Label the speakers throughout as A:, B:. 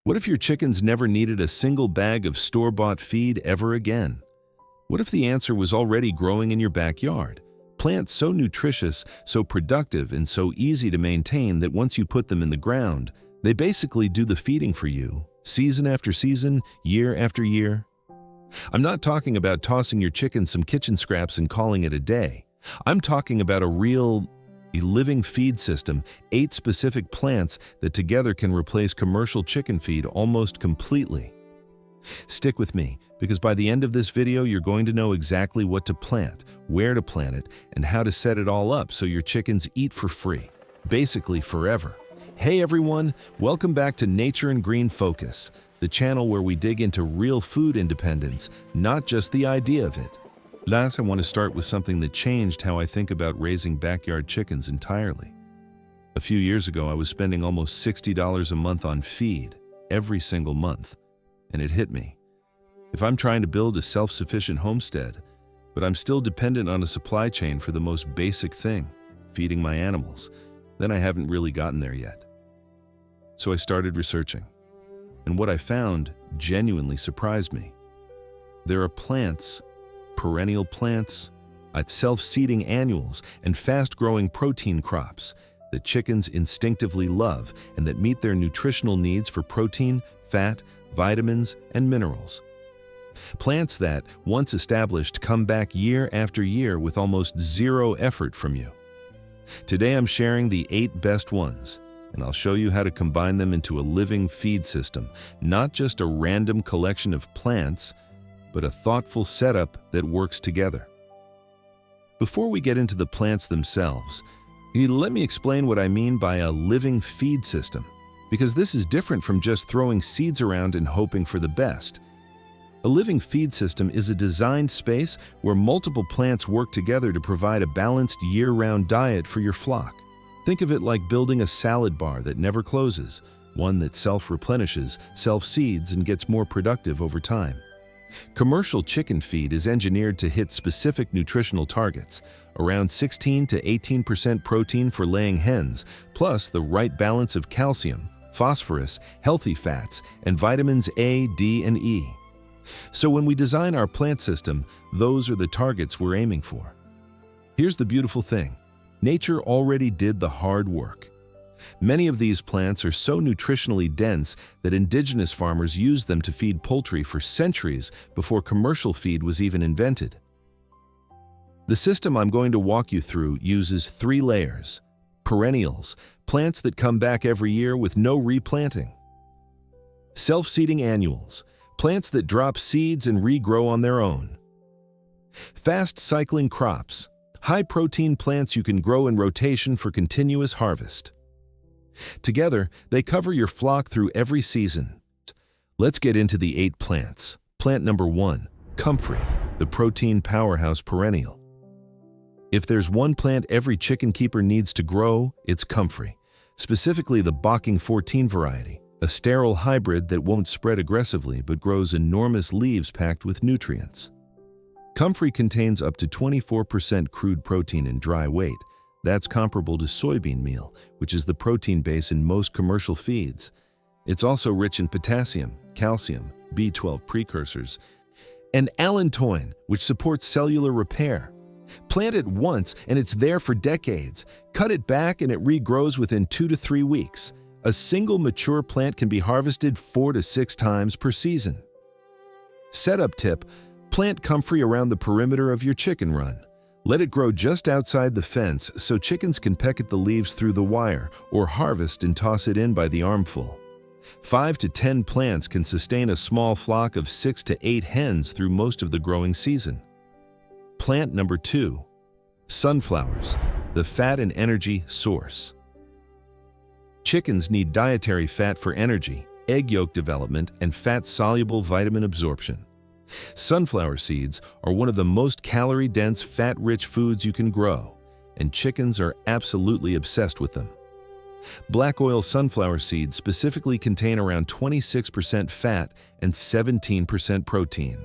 A: What if your chickens never needed a single bag of store-bought feed ever again? What if the answer was already growing in your backyard? Plants so nutritious, so productive, and so easy to maintain that once you put them in the ground, they basically do the feeding for you, season after season, year after year. I'm not talking about tossing your chickens some kitchen scraps and calling it a day. I'm talking about a living feed system, 8 specific plants that together can replace commercial chicken feed almost completely. Stick with me, because by the end of this video, you're going to know exactly what to plant, where to plant it, and how to set it all up so your chickens eat for free, basically forever. Hey everyone, welcome back to Nature and Green Focus, the channel where we dig into real food independence, not just the idea of it. Last, I want to start with something that changed how I think about raising backyard chickens entirely. A few years ago, I was spending almost $60 a month on feed, every single month, and it hit me. If I'm trying to build a self-sufficient homestead, but I'm still dependent on a supply chain for the most basic thing, feeding my animals, then I haven't really gotten there yet. So I started researching, and what I found genuinely surprised me. There are plants, perennial plants, self-seeding annuals, and fast-growing protein crops that chickens instinctively love and that meet their nutritional needs for protein, fat, vitamins, and minerals. Plants that, once established, come back year after year with almost zero effort from you. Today I'm sharing the 8 best ones, and I'll show you how to combine them into a living feed system, not just a random collection of plants, but a thoughtful setup that works together. Before we get into the plants themselves, let me explain what I mean by a living feed system, because this is different from just throwing seeds around and hoping for the best. A living feed system is a designed space where multiple plants work together to provide a balanced year-round diet for your flock. Think of it like building a salad bar that never closes, one that self-replenishes, self-seeds, and gets more productive over time. Commercial chicken feed is engineered to hit specific nutritional targets, around 16 to 18% protein for laying hens, plus the right balance of calcium, phosphorus, healthy fats, and vitamins A, D, and E. So when we design our plant system, those are the targets we're aiming for. Here's the beautiful thing. Nature already did the hard work. Many of these plants are so nutritionally dense that indigenous farmers used them to feed poultry for centuries before commercial feed was even invented. The system I'm going to walk you through uses 3 layers. Perennials, plants that come back every year with no replanting. Self-seeding annuals, plants that drop seeds and regrow on their own. Fast-cycling crops, high-protein plants you can grow in rotation for continuous harvest. Together, they cover your flock through every season. Let's get into the 8 plants. Plant number 1, Comfrey, the protein powerhouse perennial. If there's one plant every chicken keeper needs to grow, it's Comfrey, specifically the Bocking 14 variety, a sterile hybrid that won't spread aggressively but grows enormous leaves packed with nutrients. Comfrey contains up to 24% crude protein in dry weight. That's comparable to soybean meal, which is the protein base in most commercial feeds. It's also rich in potassium, calcium, B12 precursors, and allantoin, which supports cellular repair. Plant it once and it's there for decades. Cut it back and it regrows within 2 to 3 weeks. A single mature plant can be harvested 4 to 6 times per season. Setup tip: plant Comfrey around the perimeter of your chicken run. Let it grow just outside the fence so chickens can peck at the leaves through the wire or harvest and toss it in by the armful. 5 to 10 plants can sustain a small flock of 6 to 8 hens through most of the growing season. Plant number 2, sunflowers, the fat and energy source. Chickens need dietary fat for energy, egg yolk development, and fat-soluble vitamin absorption. Sunflower seeds are one of the most calorie-dense, fat-rich foods you can grow, and chickens are absolutely obsessed with them. Black oil sunflower seeds specifically contain around 26% fat and 17% protein.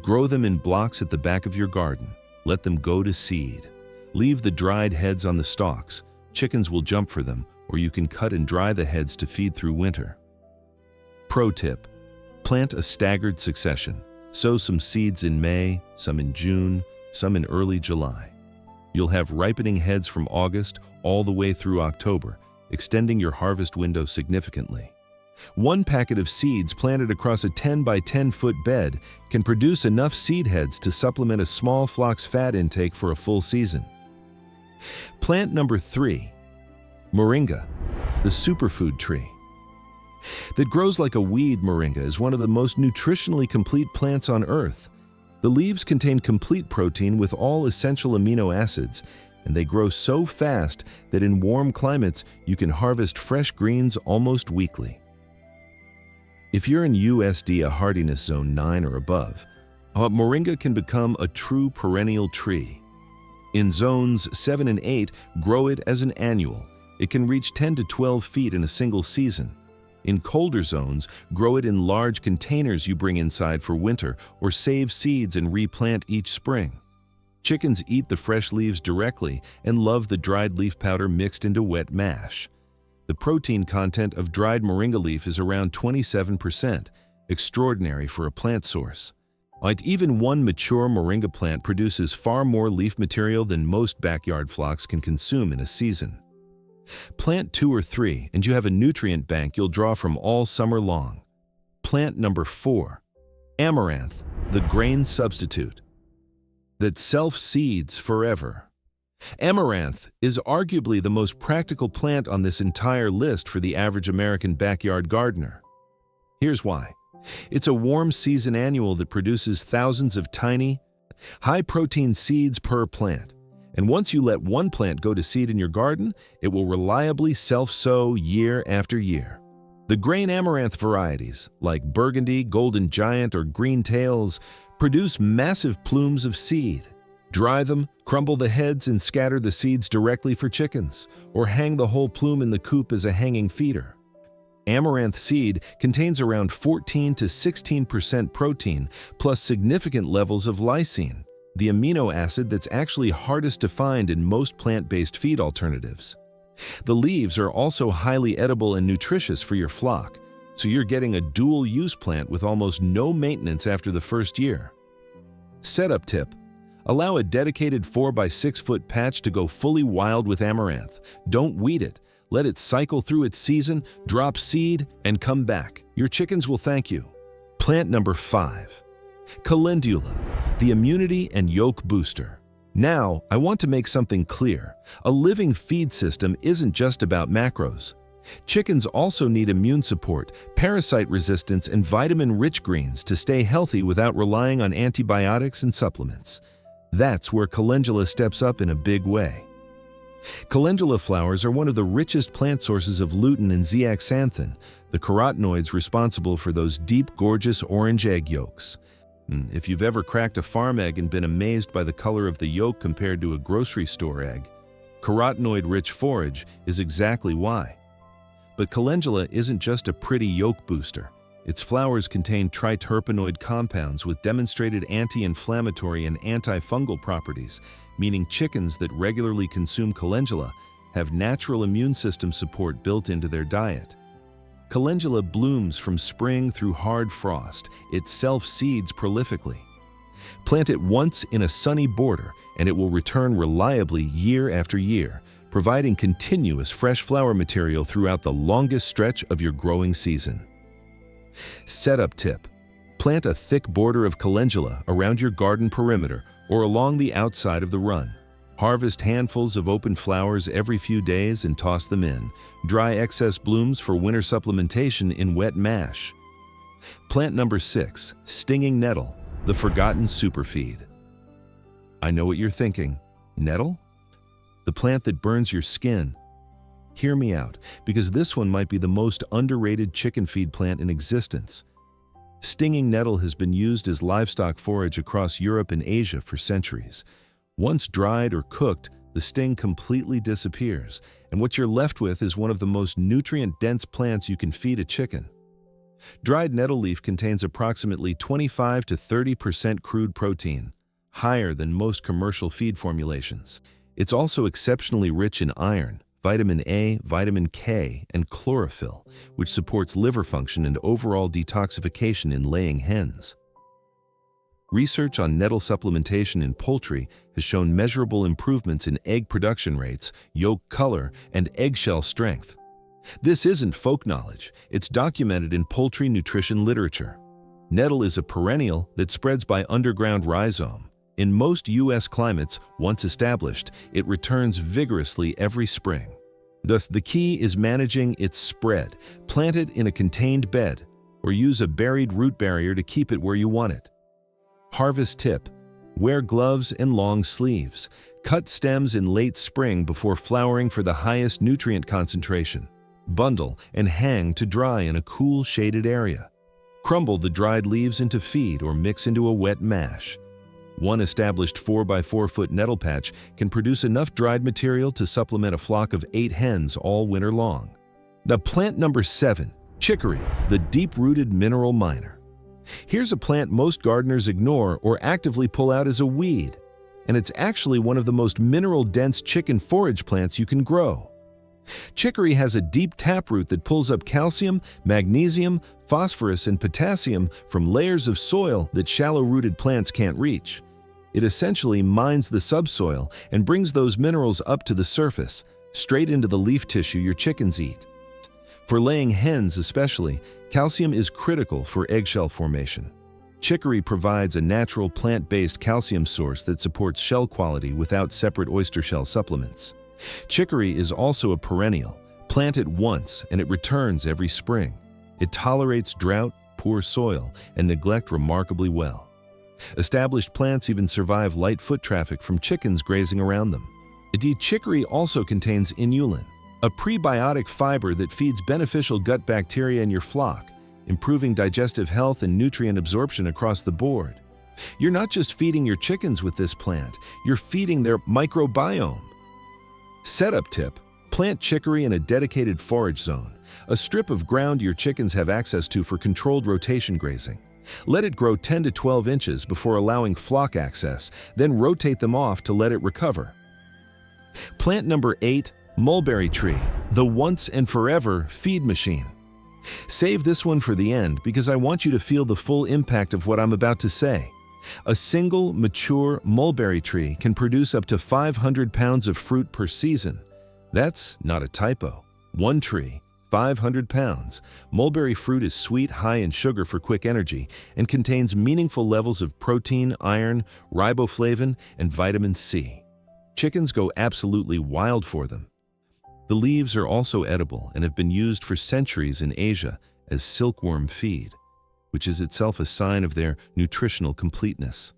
A: Grow them in blocks at the back of your garden. Let them go to seed. Leave the dried heads on the stalks. Chickens will jump for them, or you can cut and dry the heads to feed through winter. Pro tip: plant a staggered succession. Sow some seeds in May, some in June, some in early July. You'll have ripening heads from August all the way through October, extending your harvest window significantly. One packet of seeds planted across a 10 by 10 foot bed can produce enough seed heads to supplement a small flock's fat intake for a full season. Plant number 3, Moringa, the superfood tree. That grows like a weed. Moringa is one of the most nutritionally complete plants on Earth. The leaves contain complete protein with all essential amino acids, and they grow so fast that in warm climates you can harvest fresh greens almost weekly. If you're in USDA hardiness zone 9 or above, Moringa can become a true perennial tree. In zones 7 and 8, grow it as an annual. It can reach 10 to 12 feet in a single season. In colder zones, grow it in large containers you bring inside for winter or save seeds and replant each spring. Chickens eat the fresh leaves directly and love the dried leaf powder mixed into wet mash. The protein content of dried moringa leaf is around 27%, extraordinary for a plant source. Even one mature moringa plant produces far more leaf material than most backyard flocks can consume in a season. Plant 2 or 3 and you have a nutrient bank you'll draw from all summer long. Plant number 4, Amaranth, the grain substitute that self-seeds forever. Amaranth is arguably the most practical plant on this entire list for the average American backyard gardener. Here's why. It's a warm season annual that produces thousands of tiny, high-protein seeds per plant. And once you let one plant go to seed in your garden, it will reliably self-sow year after year. The grain amaranth varieties, like Burgundy, Golden Giant, or Green Tails, produce massive plumes of seed. Dry them, crumble the heads, and scatter the seeds directly for chickens, or hang the whole plume in the coop as a hanging feeder. Amaranth seed contains around 14 to 16% protein, plus significant levels of lysine, the amino acid that's actually hardest to find in most plant-based feed alternatives. The leaves are also highly edible and nutritious for your flock, so you're getting a dual-use plant with almost no maintenance after the first year. Setup tip: allow a dedicated 4 by 6 foot patch to go fully wild with amaranth. Don't weed it. Let it cycle through its season, drop seed, and come back. Your chickens will thank you. Plant number 5, Calendula, the immunity and yolk booster. Now, I want to make something clear. A living feed system isn't just about macros. Chickens also need immune support, parasite resistance, and vitamin-rich greens to stay healthy without relying on antibiotics and supplements. That's where Calendula steps up in a big way. Calendula flowers are one of the richest plant sources of lutein and zeaxanthin, the carotenoids responsible for those deep, gorgeous orange egg yolks. If you've ever cracked a farm egg and been amazed by the color of the yolk compared to a grocery store egg, carotenoid-rich forage is exactly why. But calendula isn't just a pretty yolk booster. Its flowers contain triterpenoid compounds with demonstrated anti-inflammatory and antifungal properties, meaning chickens that regularly consume calendula have natural immune system support built into their diet. Calendula blooms from spring through hard frost. It self-seeds prolifically. Plant it once in a sunny border, and it will return reliably year after year, providing continuous fresh flower material throughout the longest stretch of your growing season. Setup tip: plant a thick border of calendula around your garden perimeter or along the outside of the run. Harvest handfuls of open flowers every few days and toss them in. Dry excess blooms for winter supplementation in wet mash. Plant number 6, stinging nettle, the forgotten superfeed. I know what you're thinking. Nettle? The plant that burns your skin. Hear me out, because this one might be the most underrated chicken feed plant in existence. Stinging nettle has been used as livestock forage across Europe and Asia for centuries. Once dried or cooked, the sting completely disappears, and what you're left with is one of the most nutrient-dense plants you can feed a chicken. Dried nettle leaf contains approximately 25 to 30% crude protein, higher than most commercial feed formulations. It's also exceptionally rich in iron, vitamin A, vitamin K, and chlorophyll, which supports liver function and overall detoxification in laying hens. Research on nettle supplementation in poultry has shown measurable improvements in egg production rates, yolk color, and eggshell strength. This isn't folk knowledge, it's documented in poultry nutrition literature. Nettle is a perennial that spreads by underground rhizome. In most U.S. climates, once established, it returns vigorously every spring. The key is managing its spread. Plant it in a contained bed, or use a buried root barrier to keep it where you want it. Harvest tip: wear gloves and long sleeves. Cut stems in late spring before flowering for the highest nutrient concentration. Bundle and hang to dry in a cool, shaded area. Crumble the dried leaves into feed or mix into a wet mash. One established 4x4 foot nettle patch can produce enough dried material to supplement a flock of 8 hens all winter long. Now, plant number 7, chicory, the deep-rooted mineral miner. Here's a plant most gardeners ignore or actively pull out as a weed, and it's actually one of the most mineral-dense chicken forage plants you can grow. Chicory has a deep taproot that pulls up calcium, magnesium, phosphorus, and potassium from layers of soil that shallow-rooted plants can't reach. It essentially mines the subsoil and brings those minerals up to the surface, straight into the leaf tissue your chickens eat. For laying hens especially, calcium is critical for eggshell formation. Chicory provides a natural plant-based calcium source that supports shell quality without separate oyster shell supplements. Chicory is also a perennial. Plant it once and it returns every spring. It tolerates drought, poor soil, and neglect remarkably well. Established plants even survive light foot traffic from chickens grazing around them. Chicory also contains inulin, a prebiotic fiber that feeds beneficial gut bacteria in your flock, improving digestive health and nutrient absorption across the board. You're not just feeding your chickens with this plant, you're feeding their microbiome. Setup tip: plant chicory in a dedicated forage zone, a strip of ground your chickens have access to for controlled rotation grazing. Let it grow 10 to 12 inches before allowing flock access, then rotate them off to let it recover. Plant number 8, mulberry tree, the once and forever feed machine. Save this one for the end because I want you to feel the full impact of what I'm about to say. A single mature mulberry tree can produce up to 500 pounds of fruit per season. That's not a typo. One tree, 500 pounds. Mulberry fruit is sweet, high in sugar for quick energy, and contains meaningful levels of protein, iron, riboflavin, and vitamin C. Chickens go absolutely wild for them. The leaves are also edible and have been used for centuries in Asia as silkworm feed, which is itself a sign of their nutritional completeness.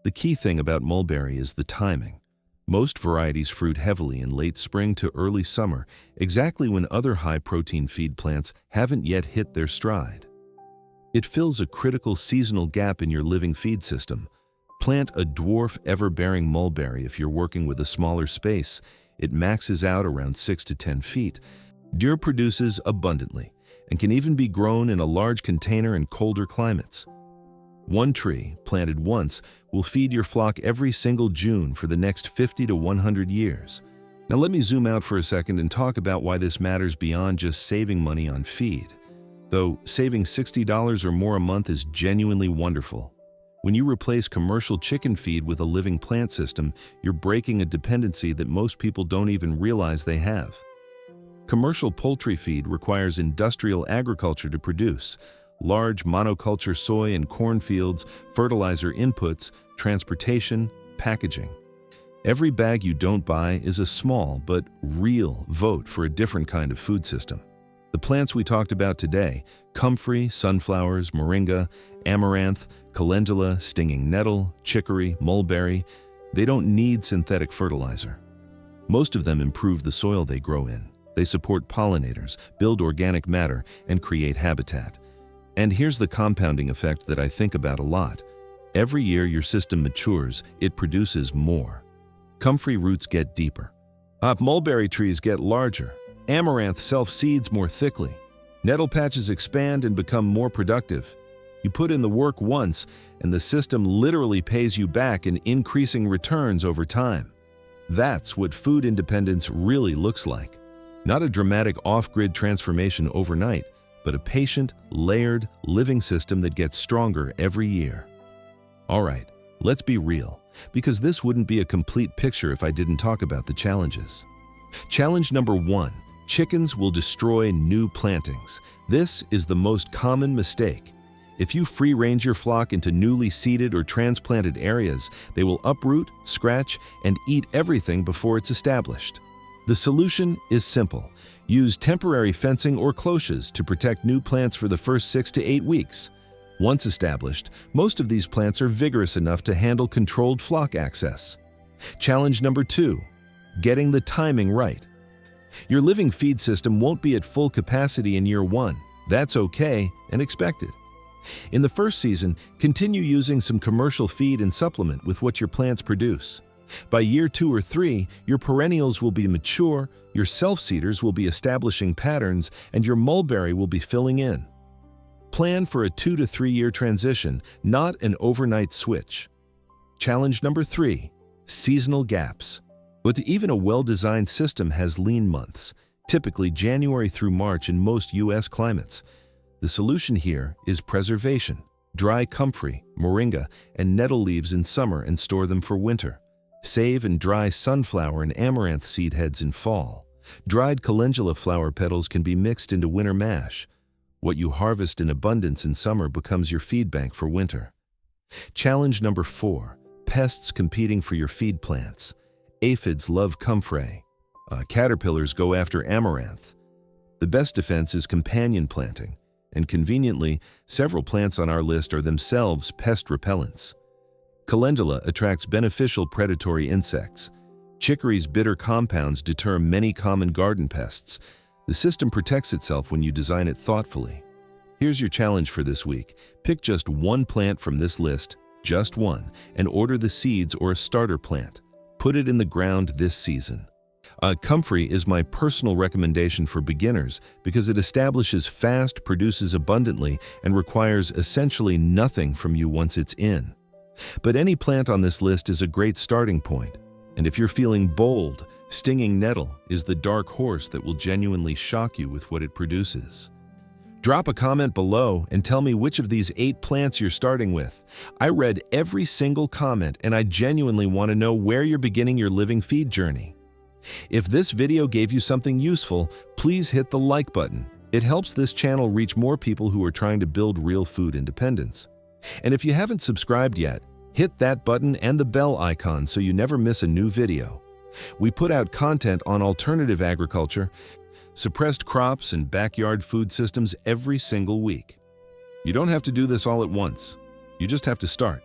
A: The key thing about mulberry is the timing. Most varieties fruit heavily in late spring to early summer, exactly when other high-protein feed plants haven't yet hit their stride. It fills a critical seasonal gap in your living feed system. Plant a dwarf ever-bearing mulberry if you're working with a smaller space. It maxes out around 6 to 10 feet. Deer produces abundantly and can even be grown in a large container in colder climates. One tree, planted once, will feed your flock every single June for the next 50 to 100 years. Now let me zoom out for a second and talk about why this matters beyond just saving money on feed. Though saving $60 or more a month is genuinely wonderful, when you replace commercial chicken feed with a living plant system, you're breaking a dependency that most people don't even realize they have. Commercial poultry feed requires industrial agriculture to produce: large monoculture soy and corn fields, fertilizer inputs, transportation, packaging. Every bag you don't buy is a small but real vote for a different kind of food system. The plants we talked about today, comfrey, sunflowers, moringa, amaranth, calendula, stinging nettle, chicory, mulberry, they don't need synthetic fertilizer. Most of them improve the soil they grow in. They support pollinators, build organic matter, and create habitat. And here's the compounding effect that I think about a lot. Every year your system matures, it produces more. Comfrey roots get deeper. Mulberry trees get larger. Amaranth self-seeds more thickly. Nettle patches expand and become more productive. You put in the work once, and the system literally pays you back in increasing returns over time. That's what food independence really looks like. Not a dramatic off-grid transformation overnight, but a patient, layered, living system that gets stronger every year. All right, let's be real, because this wouldn't be a complete picture if I didn't talk about the challenges. Challenge number 1, chickens will destroy new plantings. This is the most common mistake. If you free-range your flock into newly seeded or transplanted areas, they will uproot, scratch, and eat everything before it's established. The solution is simple. Use temporary fencing or cloches to protect new plants for the first 6 to 8 weeks. Once established, most of these plants are vigorous enough to handle controlled flock access. Challenge number 2, getting the timing right. Your living feed system won't be at full capacity in year 1. That's okay and expected. In the first season, continue using some commercial feed and supplement with what your plants produce. By year 2 or 3, your perennials will be mature, your self-seeders will be establishing patterns, and your mulberry will be filling in. Plan for a 2 to 3 year transition, not an overnight switch. Challenge number 3, seasonal gaps. But even a well-designed system has lean months, typically January through March in most U.S. climates. The solution here is preservation. Dry comfrey, moringa, and nettle leaves in summer and store them for winter. Save and dry sunflower and amaranth seed heads in fall. Dried calendula flower petals can be mixed into winter mash. What you harvest in abundance in summer becomes your feed bank for winter. Challenge number 4, pests competing for your feed plants. Aphids love comfrey. Caterpillars go after amaranth. The best defense is companion planting. And conveniently, several plants on our list are themselves pest repellents. Calendula attracts beneficial predatory insects. Chicory's bitter compounds deter many common garden pests. The system protects itself when you design it thoughtfully. Here's your challenge for this week. Pick just one plant from this list, just one, and order the seeds or a starter plant. Put it in the ground this season. Comfrey is my personal recommendation for beginners because it establishes fast, produces abundantly, and requires essentially nothing from you once it's in. But any plant on this list is a great starting point. And if you're feeling bold, stinging nettle is the dark horse that will genuinely shock you with what it produces. Drop a comment below and tell me which of these 8 plants you're starting with. I read every single comment and I genuinely want to know where you're beginning your living feed journey. If this video gave you something useful, please hit the like button. It helps this channel reach more people who are trying to build real food independence. And if you haven't subscribed yet, hit that button and the bell icon so you never miss a new video. We put out content on alternative agriculture, suppressed crops, and backyard food systems every single week. You don't have to do this all at once. You just have to start.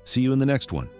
A: See you in the next one.